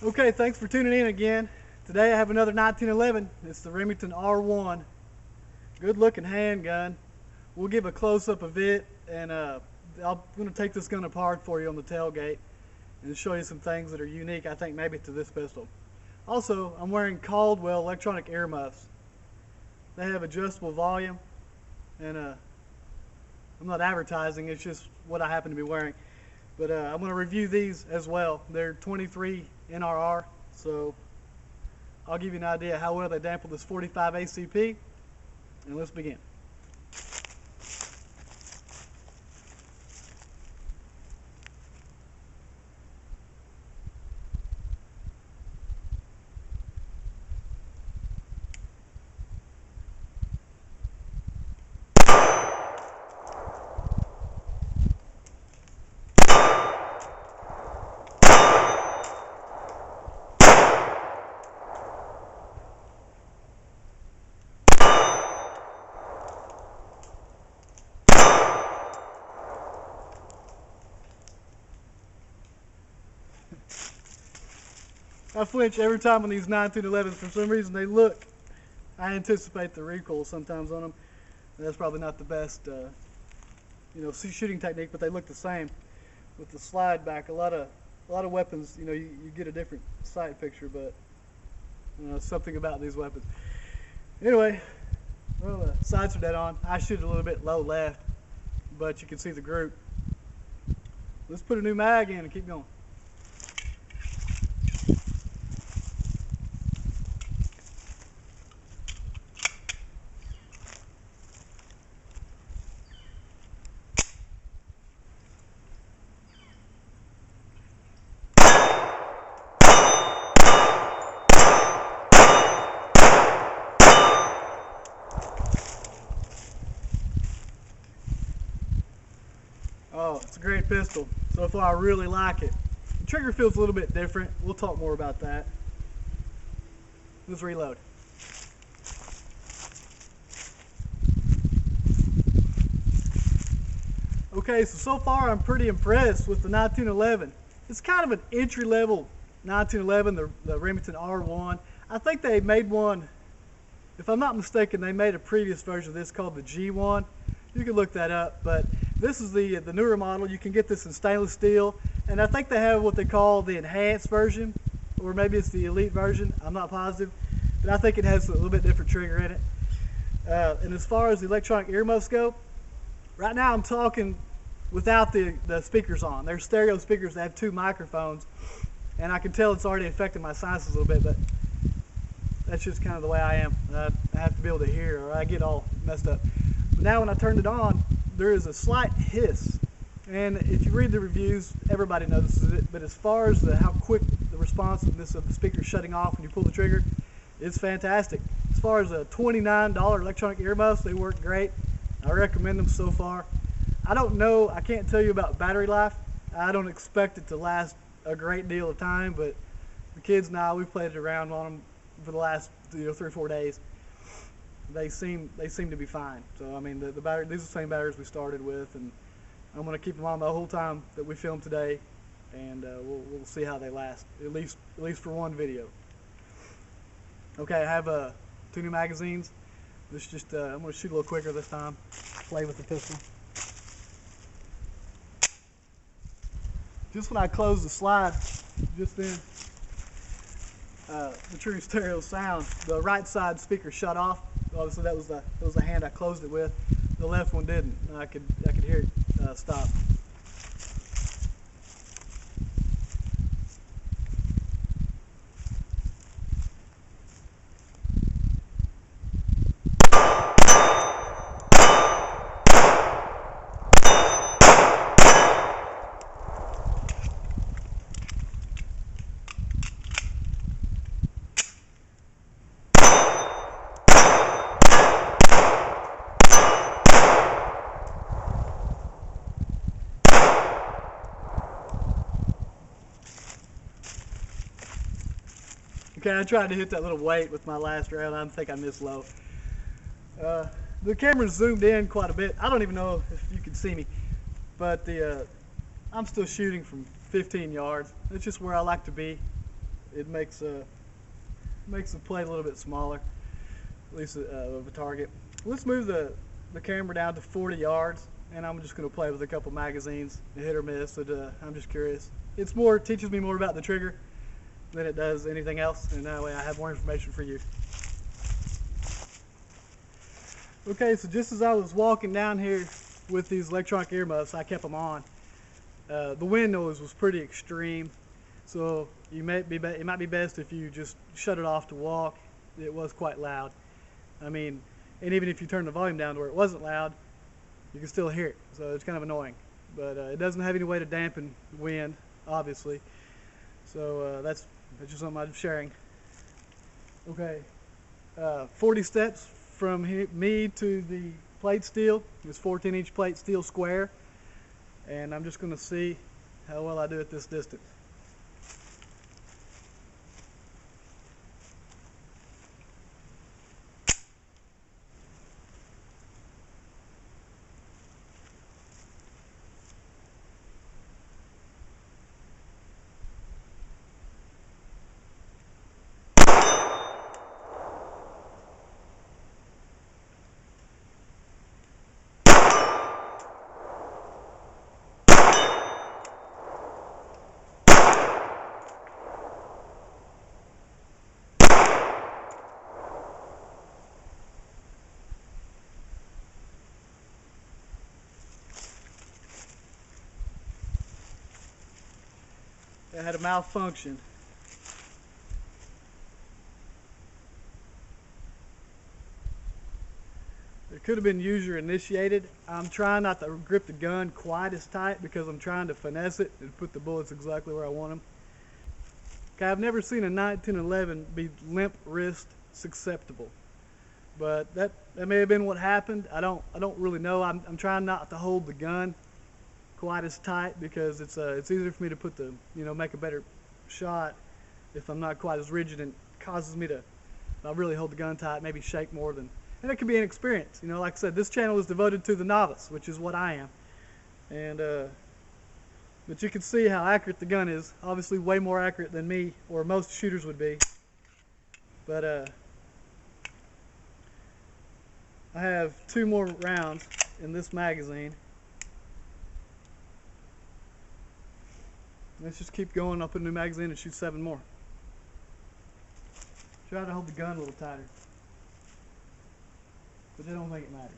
Okay, thanks for tuning in again. Today I have another 1911. It's the Remington R1. Good looking handgun. We'll give a close-up of it, and I'm going to take this gun apart for you on the tailgate and show you some things that are unique, I think, maybe to this pistol. Also, I'm wearing Caldwell electronic earmuffs. They have adjustable volume, and I'm not advertising, it's just what I happen to be wearing. But I'm going to review these as well. They're 23 NRR, so I'll give you an idea how well they dampen this 45 ACP, and let's begin. I flinch every time on these 1911s. For some reason they look, I anticipate the recoil sometimes on them. And that's probably not the best shooting technique, but they look the same. With the slide back, a lot of weapons, you get a different sight picture, but something about these weapons. Anyway, well, the sights are dead on. I shoot a little bit low left, but you can see the group. Let's put a new mag in and keep going. Oh, it's a great pistol. So far, I really like it. The trigger feels a little bit different. We'll talk more about that. Let's reload. Okay, so far I'm pretty impressed with the 1911. It's kind of an entry-level 1911, the Remington R1. I think they made one, if I'm not mistaken, they made a previous version of this called the G1. You can look that up, but this is the newer model. You can get this in stainless steel, and I think they have what they call the enhanced version, or maybe it's the elite version. I'm not positive, but I think it has a little bit different trigger in it. And as far as the electronic earmuffs go, right now I'm talking without the speakers on. They're stereo speakers that have two microphones, and I can tell it's already affecting my sinuses a little bit, but that's just kind of the way I am. I have to be able to hear, or I get all messed up. But now when I turned it on, there is a slight hiss, and if you read the reviews, everybody notices it. But as far as how quick the responsiveness of the speaker shutting off when you pull the trigger, it's fantastic. As far as the $29 electronic earmuffs, they work great. I recommend them so far. I don't know, I can't tell you about battery life. I don't expect it to last a great deal of time, but the kids and I, we've played around on them for the last 3 or 4 days. They seem to be fine. So I mean, the battery, these are the same batteries we started with, and I'm going to keep them on the whole time that we film today, and we'll see how they last, at least for one video. Okay, I have 2 new magazines. This just I'm going to shoot a little quicker this time. Play with the pistol. Just when I closed the slide, just then, the true stereo sound, the right side speaker shut off. Obviously that was the hand I closed it with. The left one didn't. I could hear it stop. Okay, I tried to hit that little weight with my last round. I think I missed low. The camera zoomed in quite a bit. I don't even know if you can see me, but I'm still shooting from 15 yards. That's just where I like to be. it makes the plate a little bit smaller, at least of a target. Let's move the camera down to 40 yards, and I'm just going to play with a couple magazines, hit or miss. But I'm just curious. It teaches me more about the trigger than it does anything else, and that way I have more information for you. Okay, so just as I was walking down here with these electronic earmuffs, I kept them on. The wind noise was pretty extreme, so it might be best if you just shut it off to walk. It was quite loud. I mean, and even if you turn the volume down to where it wasn't loud, you can still hear it, so it's kind of annoying. But it doesn't have any way to dampen wind, obviously. So that's just something I'm sharing. Okay, 40 steps from me to the plate steel. It's 14-inch plate steel square, and I'm just going to see how well I do at this distance. I had a malfunction. It could have been user initiated. I'm trying not to grip the gun quite as tight because I'm trying to finesse it and put the bullets exactly where I want them. Okay, I've never seen a 1911 be limp wrist susceptible, but that may have been what happened. I don't really know. I'm trying not to hold the gun quite as tight because it's easier for me to put make a better shot if I'm not quite as rigid, and causes me to not really hold the gun tight, maybe shake more than, and it can be an experience. Like I said, this channel is devoted to the novice, which is what I am, and but you can see how accurate the gun is. Obviously way more accurate than me or most shooters would be, but I have 2 more rounds in this magazine. Let's just keep going. I'll put a new magazine and shoot 7 more. Try to hold the gun a little tighter, but I don't think it matters.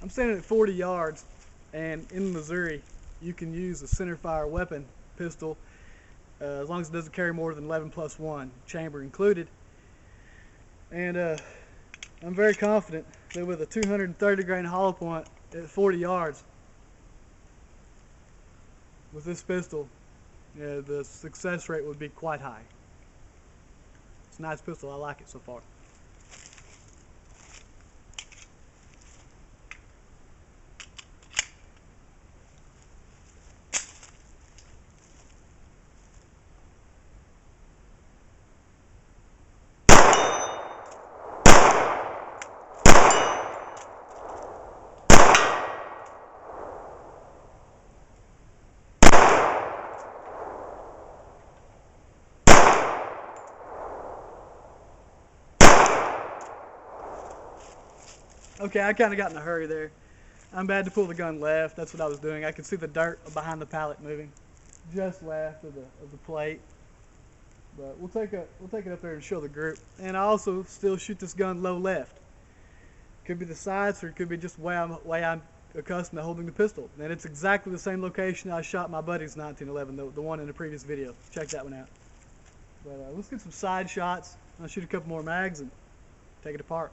I'm standing at 40 yards, and in Missouri, you can use a centerfire weapon pistol as long as it doesn't carry more than 11+1, chamber included. And I'm very confident that with a 230 grain hollow point at 40 yards with this pistol, the success rate would be quite high. It's a nice pistol. I like it so far. Okay, I kind of got in a hurry there. I'm bad to pull the gun left. That's what I was doing. I could see the dirt behind the pallet moving, just left of the plate. But we'll take it up there and show the group. And I also still shoot this gun low left. Could be the sights, or it could be just way I'm accustomed to holding the pistol. And it's exactly the same location I shot my buddy's 1911, the one in the previous video. Check that one out. But let's get some side shots. I'll shoot a couple more mags and take it apart.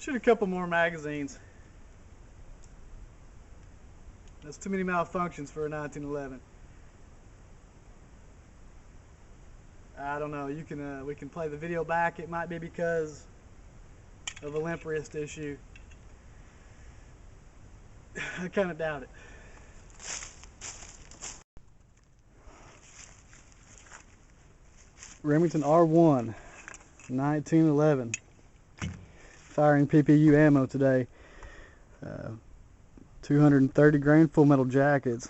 Shoot a couple more magazines. That's too many malfunctions for a 1911. I don't know. You can we can play the video back. It might be because of a limp wrist issue. I kind of doubt it. Remington R1, 1911. Firing PPU ammo today. 230 grain full metal jackets.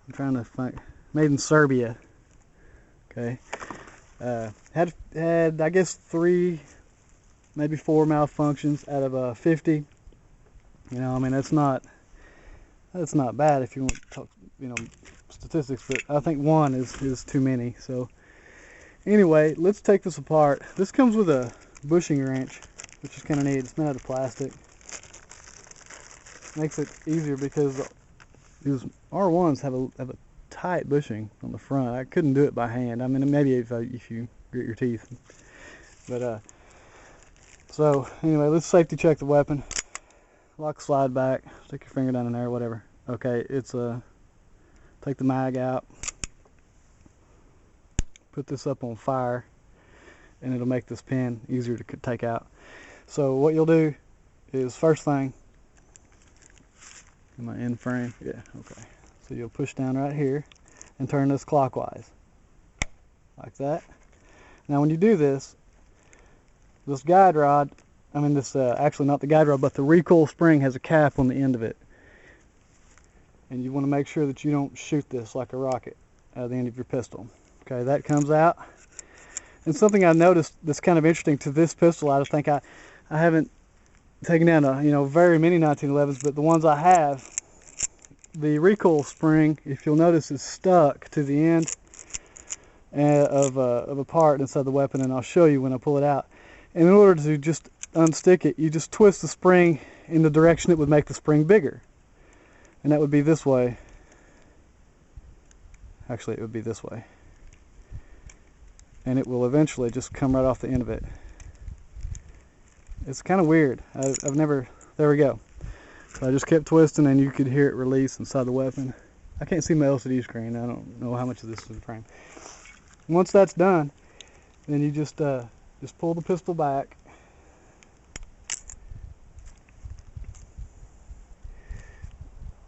I'm trying to find, made in Serbia. Okay. Had I guess 3, maybe 4 malfunctions out of 50. You know, I mean that's not bad if you want to talk, you know, statistics, but I think 1 is too many. So anyway, let's take this apart. This comes with a bushing wrench, which is kind of neat. It's made out of plastic. Makes it easier because these R1s have a tight bushing on the front. I couldn't do it by hand. I mean, maybe if you grit your teeth. But so anyway, let's safety check the weapon. Lock slide back. Stick your finger down in there, whatever. Okay, it's take the mag out. Put this up on fire, and it'll make this pin easier to take out. So what you'll do is, first thing, am I in frame? Yeah, okay. So you'll push down right here and turn this clockwise, like that. Now when you do this, this guide rod, I mean this, actually not the guide rod, but the recoil spring has a cap on the end of it. And you want to make sure that you don't shoot this like a rocket out of the end of your pistol. Okay, that comes out. And something I noticed that's kind of interesting to this pistol, I think I haven't taken down very many 1911s, but the ones I have, the recoil spring, if you'll notice, is stuck to the end of a part inside the weapon, and I'll show you when I pull it out. And in order to just unstick it, you just twist the spring in the direction it would make the spring bigger, and that would be this way. Actually, it would be this way, and it will eventually just come right off the end of it. It's kind of weird. I've never, there we go. So I just kept twisting and you could hear it release inside the weapon. I can't see my LCD screen. I don't know how much of this is in frame. Once that's done, then you just pull the pistol back.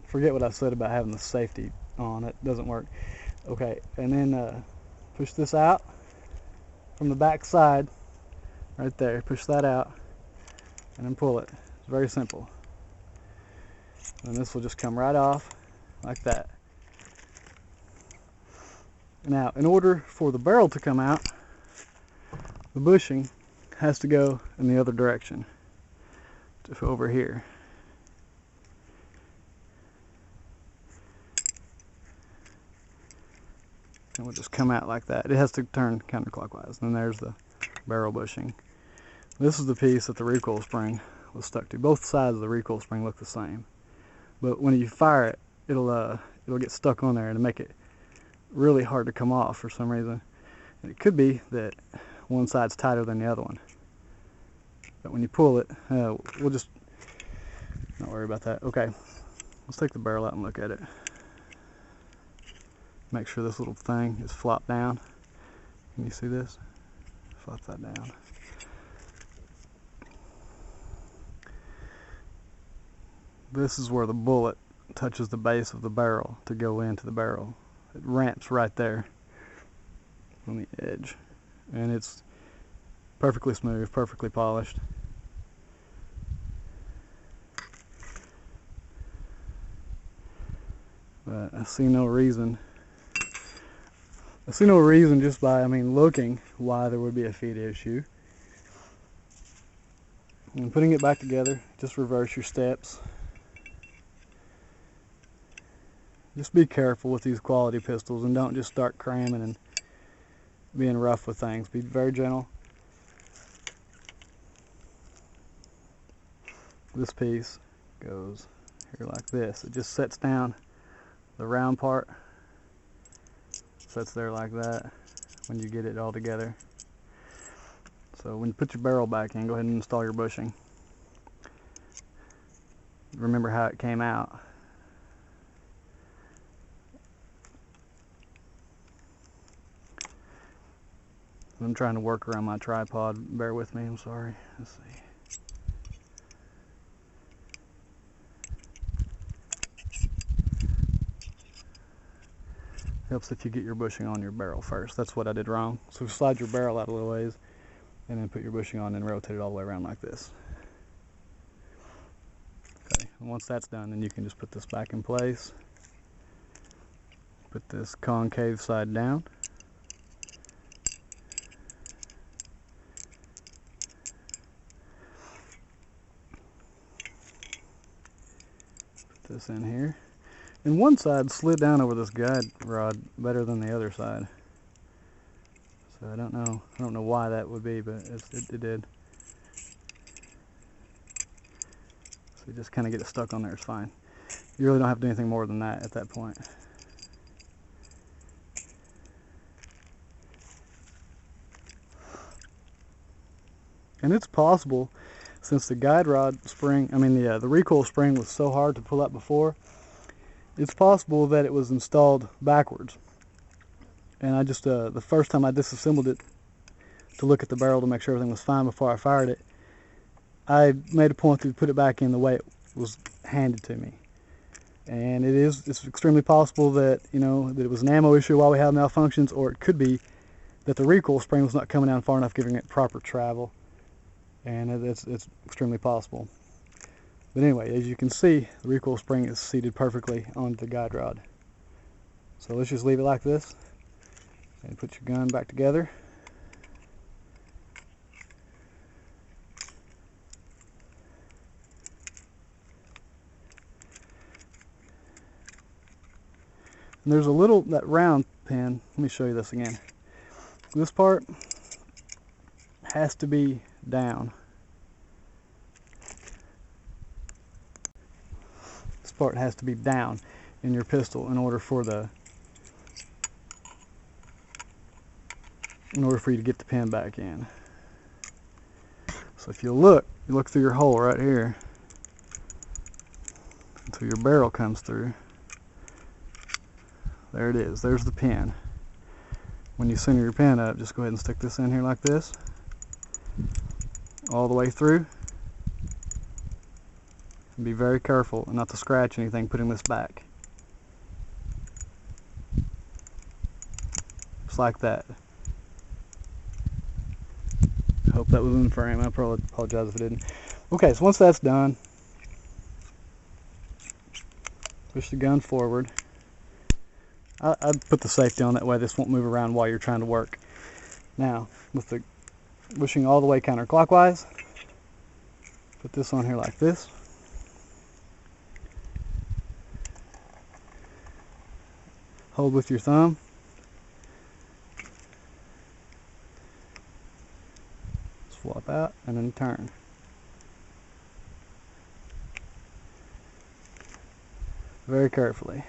Forget what I said about having the safety on. It doesn't work. Okay, and then push this out from the back side, right there. Push that out. And then pull it. It's very simple. And this will just come right off like that. Now, in order for the barrel to come out, the bushing has to go in the other direction, to over here. And we'll just come out like that. It has to turn counterclockwise. And then there's the barrel bushing. This is the piece that the recoil spring was stuck to. Both sides of the recoil spring look the same, but when you fire it, it'll get stuck on there and make it really hard to come off for some reason. And it could be that one side's tighter than the other one. But when you pull it, we'll just not worry about that. Okay, let's take the barrel out and look at it. Make sure this little thing is flopped down. Can you see this? Flop that down. This is where the bullet touches the base of the barrel to go into the barrel. It ramps right there on the edge, and it's perfectly smooth, perfectly polished. But I see no reason just by, looking, why there would be a feed issue. And putting it back together, just reverse your steps. Just be careful with these quality pistols and don't just start cramming and being rough with things. Be very gentle. This piece goes here like this. It just sets down the round part. Sets there like that when you get it all together. So when you put your barrel back in, go ahead and install your bushing. remember how it came out. I'm trying to work around my tripod. Bear with me, I'm sorry. Let's see. Helps if you get your bushing on your barrel first. That's what I did wrong. So slide your barrel out a little ways and then put your bushing on and rotate it all the way around like this. Okay, and once that's done, then you can just put this back in place. Put this concave side down. Put this in here. And one side slid down over this guide rod better than the other side. So I don't know why that would be, but it did. So you just kind of get it stuck on there, it's fine. You really don't have to do anything more than that at that point. And it's possible, since the guide rod spring, the recoil spring was so hard to pull out before, it's possible that it was installed backwards. And I just, the first time I disassembled it to look at the barrel to make sure everything was fine before I fired it, I made a point to put it back in the way it was handed to me. And it's extremely possible that, that it was an ammo issue while we have malfunctions, or it could be that the recoil spring was not coming down far enough, giving it proper travel. And it's extremely possible. But anyway, as you can see, the recoil spring is seated perfectly onto the guide rod. So let's just leave it like this and put your gun back together. And there's that round pin. Let me show you this again. This part has to be down. This part has to be down in your pistol in order for you to get the pin back in. So if you look through your hole right here until your barrel comes through. There it is. There's the pin. When you center your pin up, just go ahead and stick this in here like this, all the way through. And be very careful not to scratch anything putting this back. Just like that. Hope that was in frame. I probably apologize if it didn't. Okay, so once that's done, push the gun forward. I'd put the safety on, that way this won't move around while you're trying to work. Now, with the pushing all the way counterclockwise, put this on here like this. Hold with your thumb. Swap out and then turn. Very carefully.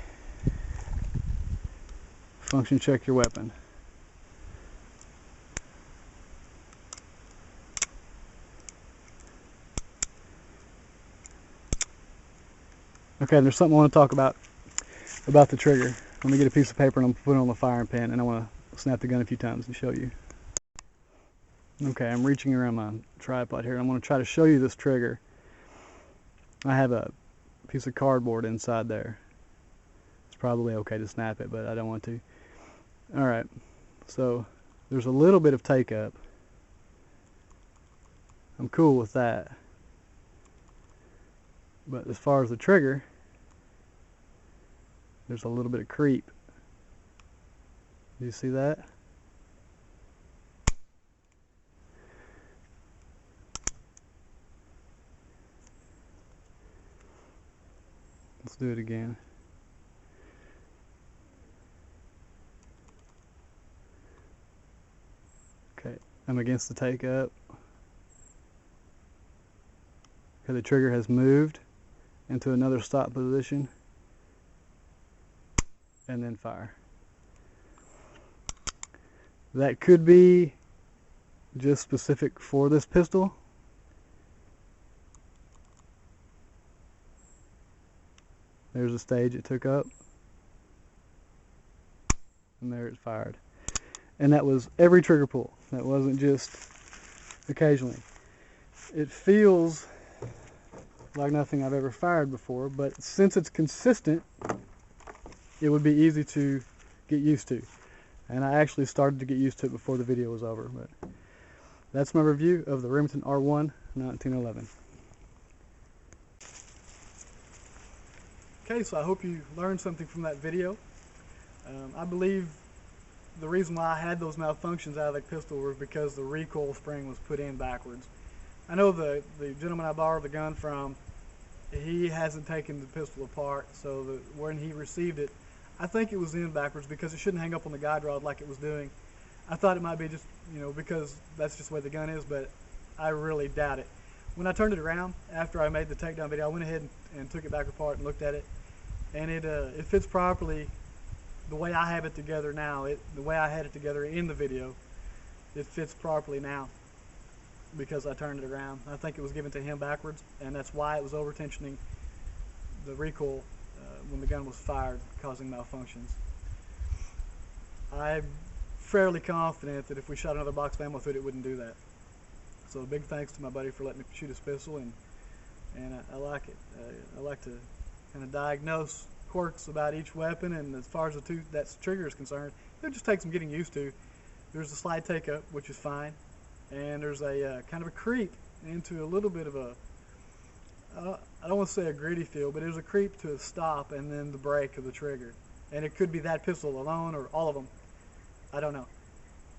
Function check your weapon. Okay, there's something I want to talk about the trigger. Let me get a piece of paper and I'm put it on the firing pin, and I want to snap the gun a few times and show you. Okay, I'm reaching around my tripod here. I'm going to try to show you this trigger. I have a piece of cardboard inside there. It's probably okay to snap it, but I don't want to. Alright, so there's a little bit of take up. I'm cool with that. But as far as the trigger, there's a little bit of creep. Do you see that? Let's do it again. Okay, I'm against the take up. Okay, the trigger has moved into another stop position, and then fire. That could be just specific for this pistol. There's the stage it took up. And there it fired. And that was every trigger pull. That wasn't just occasionally. It feels like nothing I've ever fired before, but since it's consistent, it would be easy to get used to. And I actually started to get used to it before the video was over. But that's my review of the Remington R1 1911. Okay, so I hope you learned something from that video. I believe the reason why I had those malfunctions out of the pistol was because the recoil spring was put in backwards. I know the gentleman I borrowed the gun from, he hasn't taken the pistol apart, so when he received it, I think it was in backwards because it shouldn't hang up on the guide rod like it was doing. I thought it might be just, because that's just the way the gun is, but I really doubt it. When I turned it around after I made the takedown video, I went ahead and took it back apart and looked at it, and it fits properly the way I have it together now. The way I had it together in the video, it fits properly now because I turned it around. I think it was given to him backwards, and that's why it was over-tensioning the recoil when the gun was fired, causing malfunctions. I'm fairly confident that if we shot another box of ammo through it, it wouldn't do that. So big thanks to my buddy for letting me shoot his pistol, and I like it. I like to kind of diagnose quirks about each weapon, and as far as that trigger is concerned, it just takes some getting used to. There's a slide take up, which is fine, and there's a kind of a creep into a little bit of a, I don't want to say a gritty feel, but there's a creep to a stop and then the break of the trigger. And it could be that pistol alone or all of them. I don't know.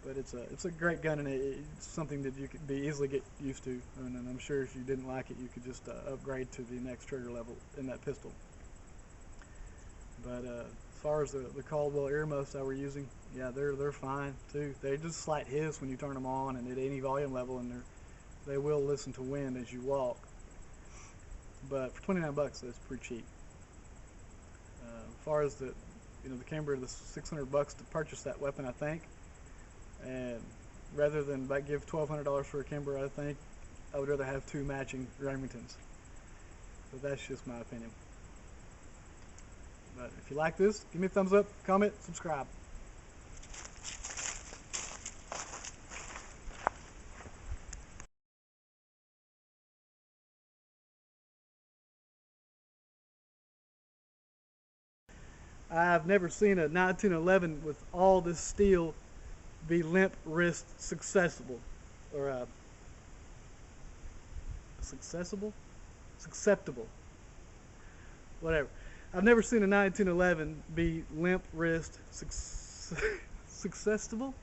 But it's a great gun, and it's something that you could easily get used to. And I'm sure if you didn't like it, you could just upgrade to the next trigger level in that pistol. But as far as the Caldwell earmuffs that we're using, yeah, they're fine too. They just slight hiss when you turn them on and at any volume level, and they will listen to wind as you walk. But for $29, that's pretty cheap. As far as the camber, the $600 to purchase that weapon, I think. And rather than give $1,200 for a camber, I think I would rather have 2 matching Remingtons. But that's just my opinion. But if you like this, give me a thumbs up, comment, subscribe. I've never seen a 1911 with all this steel be limp wrist susceptible, or susceptible, whatever. I've never seen a 1911 be limp wrist susceptible.